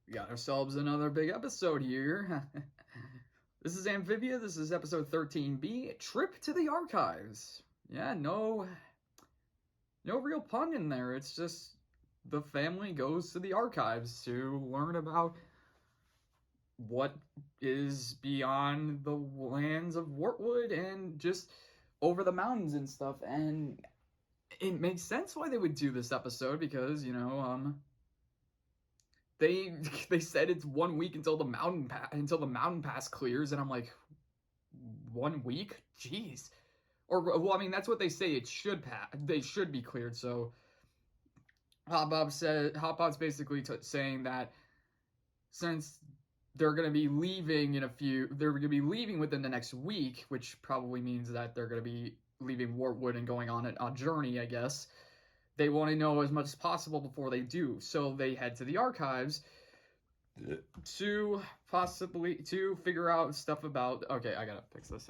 We got ourselves another big episode here. This is Amphibia. This is episode 13B, Trip to the Archives. Yeah, no real pun in there. It's just the family goes to the archives to learn about what is beyond the lands of Wartwood and just over the mountains and stuff. And it makes sense why they would do this episode because, they they said it's 1 week until the mountain pass clears, and I'm like, 1 week? Jeez. Or well, I mean, that's what they say. It should pass. They should be cleared. So Hotbob's basically saying that since they're going to be leaving they're going to be leaving within the next week, which probably means that they're going to be leaving Wartwood and going on a journey, I guess. They want to know as much as possible before they do, so they head to the archives to figure out stuff about. Okay, I gotta fix this.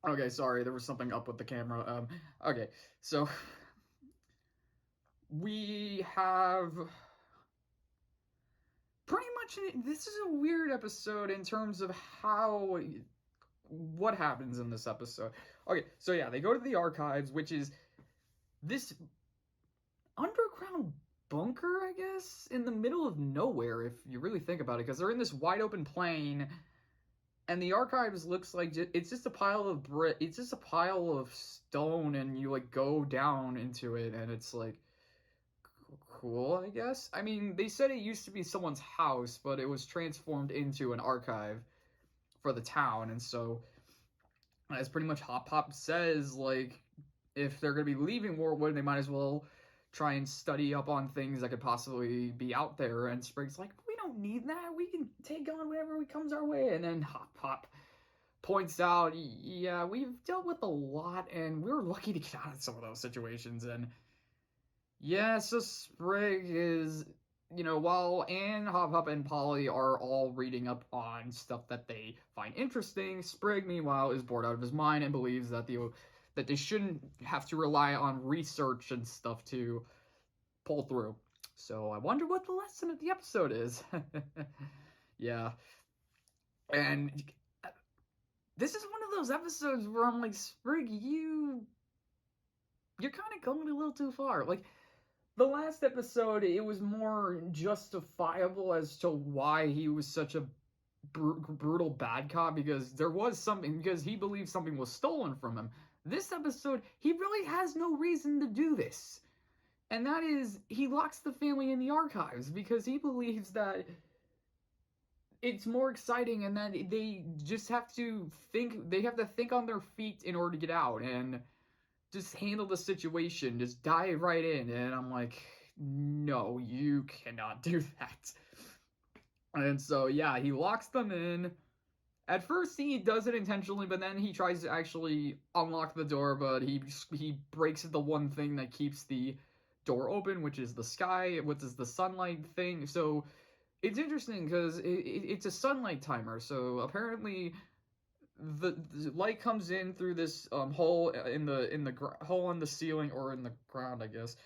Okay, sorry, there was something up with the camera. Okay, so we have pretty much. This is a weird episode in terms of what happens in this episode. Okay, so yeah, they go to the archives, which is this underground bunker, I guess, in the middle of nowhere, if you really think about it, because they're in this wide open plain, and the archives looks like it's just a pile of brick. It's just a pile of stone, and you like go down into it, and it's like cool, I guess. I mean, they said it used to be someone's house, but it was transformed into an archive for the town, and so as pretty much Hop Pop says, like, if they're going to be leaving Wartwood, they might as well try and study up on things that could possibly be out there. And Sprig's like, we don't need that. We can take on whatever comes our way. And then Hop points out, yeah, we've dealt with a lot, and we were lucky to get out of some of those situations. And yeah, so Sprig is, while Anne, Hop, and Polly are all reading up on stuff that they find interesting, Sprig, meanwhile, is bored out of his mind and believes that they shouldn't have to rely on research and stuff to pull through. So I wonder what the lesson of the episode is. Yeah. And this is one of those episodes where I'm like, Sprig, you're kind of going a little too far. Like, the last episode, it was more justifiable as to why he was such a brutal bad cop, because he believed something was stolen from him. This episode, he really has no reason to do this. And that is, he locks the family in the archives because he believes that it's more exciting and that they just have to think on their feet in order to get out and just handle the situation, just dive right in. And I'm like, no, you cannot do that. And so, yeah, he locks them in. At first, he does it intentionally, but then he tries to actually unlock the door, but he breaks the one thing that keeps the door open, which is the sky, which is the sunlight thing. So it's interesting because it's a sunlight timer. So apparently, the light comes in through this hole in the hole in the ceiling, or in the ground, I guess.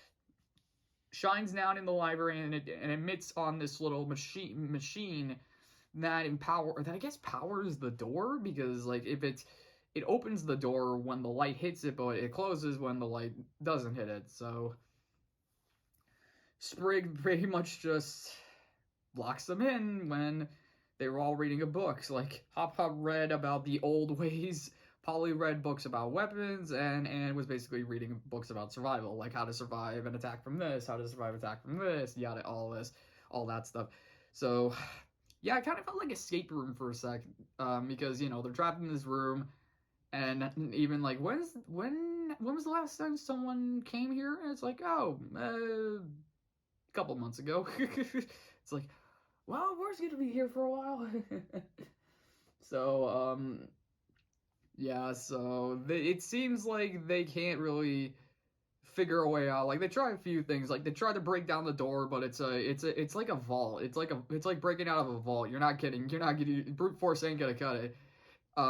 Shines down in the library, and it emits on this little machine that I guess powers the door, because like if it opens the door when the light hits it, but it closes when the light doesn't hit it. So Sprig pretty much just locks them in when they were all reading a book. Like Hop read about the old ways, Polly read books about weapons, and was basically reading books about survival, like how to survive an attack from this, how to survive attack from this, yada, all that stuff. So yeah, I kind of felt like Escape Room for a sec, because they're trapped in this room, and even like when was the last time someone came here? And it's like, a couple months ago. It's like, well, we're gonna be here for a while. So yeah, so it seems like they can't really figure a way out. Like they try a few things, like they try to break down the door, but it's like a vault. It's like breaking out of a vault. You're not kidding. Brute force ain't gonna cut it.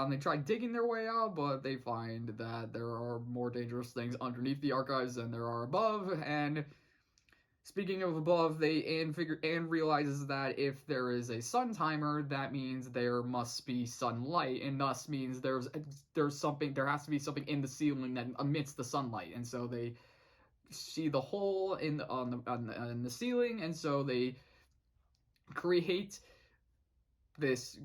They try digging their way out, but they find that there are more dangerous things underneath the archives than there are above, and speaking of above, Anne realizes that if there is a sun timer, that means there must be sunlight, and thus means there has to be something in the ceiling that emits the sunlight, and so they see the hole in the ceiling, and so they create this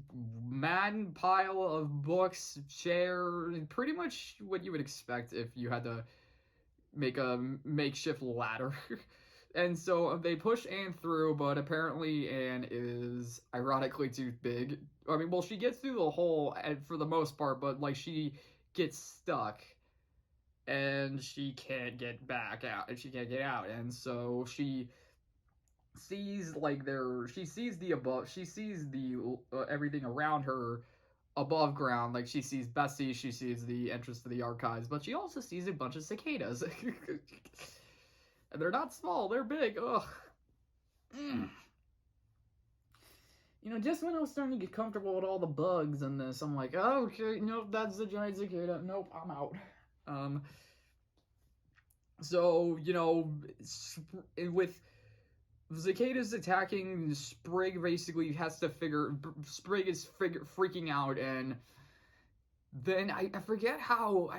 mad pile of books, chair, pretty much what you would expect if you had to make a makeshift ladder. And so they push Anne through, but apparently Anne is ironically too big. I mean, well, she gets through the hole for the most part, but like she gets stuck and she can't get back out, and she can't get out, and so she sees the everything around her above ground. Like she sees Bessie, she sees the entrance to the archives, but she also sees a bunch of cicadas. And they're not small, they're big. Ugh. Mm. You know, just when I was starting to get comfortable with all the bugs in this, I'm like, oh, okay, nope, that's the giant cicada. Nope, I'm out. So, you know, with cicadas attacking, Sprig basically has to Sprig is freaking out, and then I forget how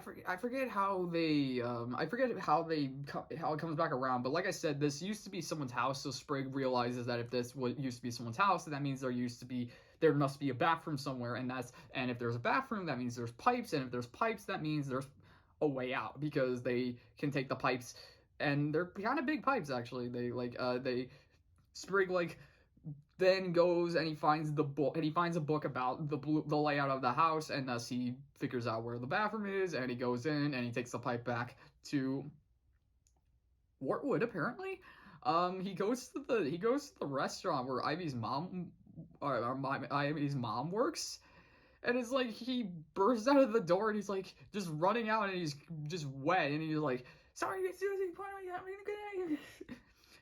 it comes back around. But like I said, this used to be someone's house, so Sprig realizes that if this used to be someone's house, that means there must be a bathroom somewhere, and if there's a bathroom, that means there's pipes, and if there's pipes, that means there's a way out, because they can take the pipes, and they're kind of big pipes actually. Sprig then goes and he finds a book about the layout of the house, and thus he figures out where the bathroom is, and he goes in and he takes the pipe back to Wartwood. Apparently, he goes to the restaurant where Ivy's mom works, and it's like he bursts out of the door and he's like just running out, and he's just wet, and he's like, "Sorry, Susie,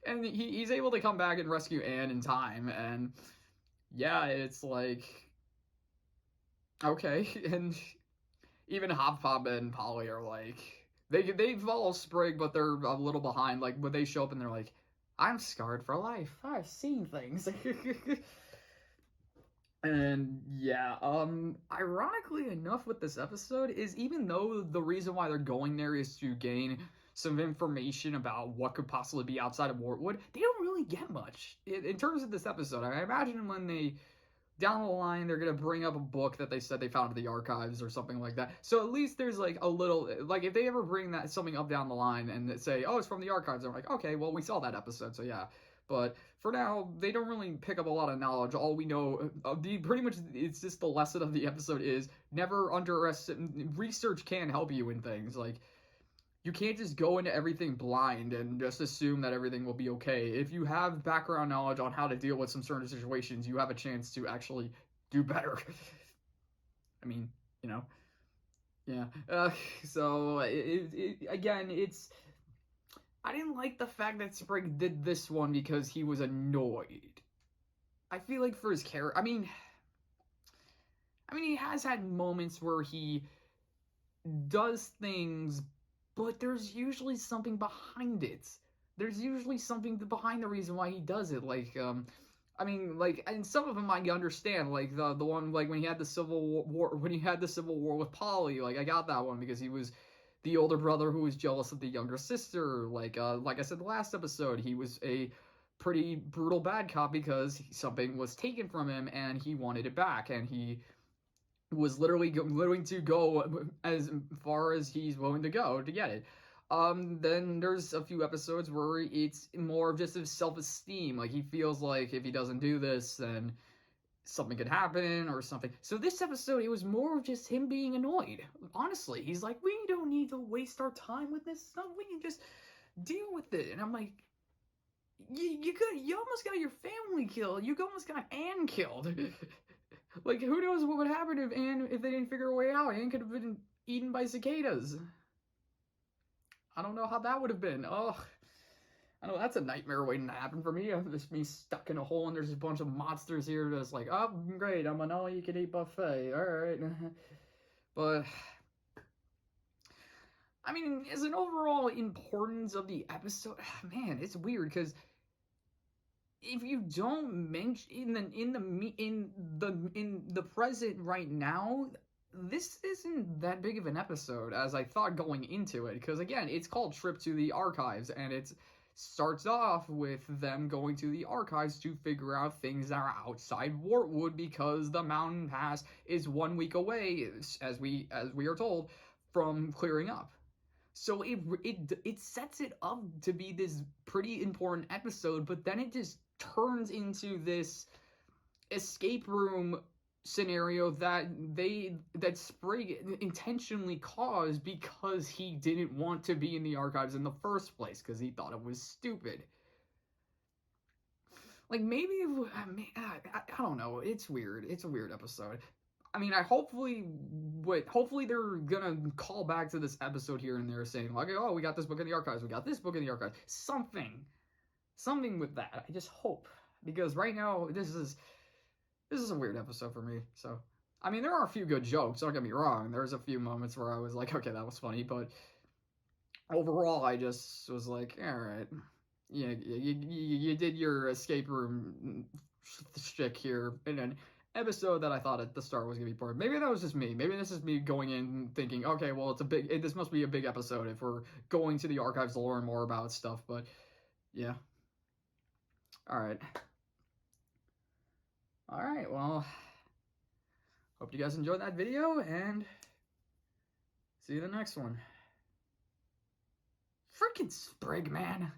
and he's able to come back and rescue Anne in time, and yeah, it's like, okay. And even Hop Pop and Polly are like, they follow Sprig, but they're a little behind. Like when they show up and they're like, I'm scarred for life, I've seen things. And yeah, ironically enough with this episode is, even though the reason why they're going there is to gain some information about what could possibly be outside of Wartwood, they don't really get much in terms of this episode. I imagine when down the line, they're going to bring up a book that they said they found in the archives or something like that. So at least there's like a little, like if they ever bring something up down the line and say, oh, it's from the archives, I'm like, okay, well, we saw that episode, so yeah. But for now, they don't really pick up a lot of knowledge. All we know, pretty much, it's just the lesson of the episode is never underestimate, research can help you in things. Like, you can't just go into everything blind and just assume that everything will be okay. If you have background knowledge on how to deal with some certain situations, you have a chance to actually do better. I mean, you know, yeah. So again, I didn't like the fact that Sprig did this one because he was annoyed. I feel like for his character, I mean, he has had moments where he does things, but there's usually something behind it. There's usually something behind the reason why he does it. Like, I mean, like, and some of them I understand. Like the one, like when he had the Civil War, with Polly. Like I got that one because he was the older brother who was jealous of the younger sister. Like I said the last episode, he was a pretty brutal bad cop because something was taken from him and he wanted it back, and he was literally willing to go as far as he's willing to go to get it. Then there's a few episodes where it's more of just his self-esteem. Like he feels like if he doesn't do this, then something could happen or something. So this episode, it was more of just him being annoyed. Honestly, he's like, we don't need to waste our time with this stuff. We can just deal with it. And I'm like, you almost got your family killed. You almost got Anne killed. Like, who knows what would happen if they didn't figure a way out? Anne could have been eaten by cicadas. I don't know how that would have been. Ugh. I know that's a nightmare waiting to happen for me. Just me stuck in a hole and there's a bunch of monsters here that's like, oh, great, I'm an all-you-can-eat buffet. Alright. But, I mean, as an overall importance of the episode, man, it's weird because if you don't mention in the present right now, this isn't that big of an episode as I thought going into it, because again, it's called Trip to the Archives, and it starts off with them going to the archives to figure out things that are outside Wartwood because the mountain pass is 1 week away, as we are told, from clearing up. So it sets it up to be this pretty important episode, but then it just turns into this escape room scenario that Sprig intentionally caused because he didn't want to be in the archives in the first place because he thought it was stupid. Like maybe I don't know. It's weird. It's a weird episode. I mean, hopefully they're gonna call back to this episode here and there, saying like, "Oh, we got this book in the archives. We got this book in the archives." Something with that. I just hope, because right now this is a weird episode for me. So, I mean, there are a few good jokes. Don't get me wrong. There's a few moments where I was like, "Okay, that was funny," but overall, I just was like, "All right, yeah, you did your escape room shtick here in an episode that I thought at the start was gonna be boring." Maybe that was just me. Maybe this is me going in thinking, okay, well, this must be a big episode if we're going to the archives to learn more about stuff. But yeah, all right, well, hope you guys enjoyed that video, and see you in the next one. Freaking Sprig, man.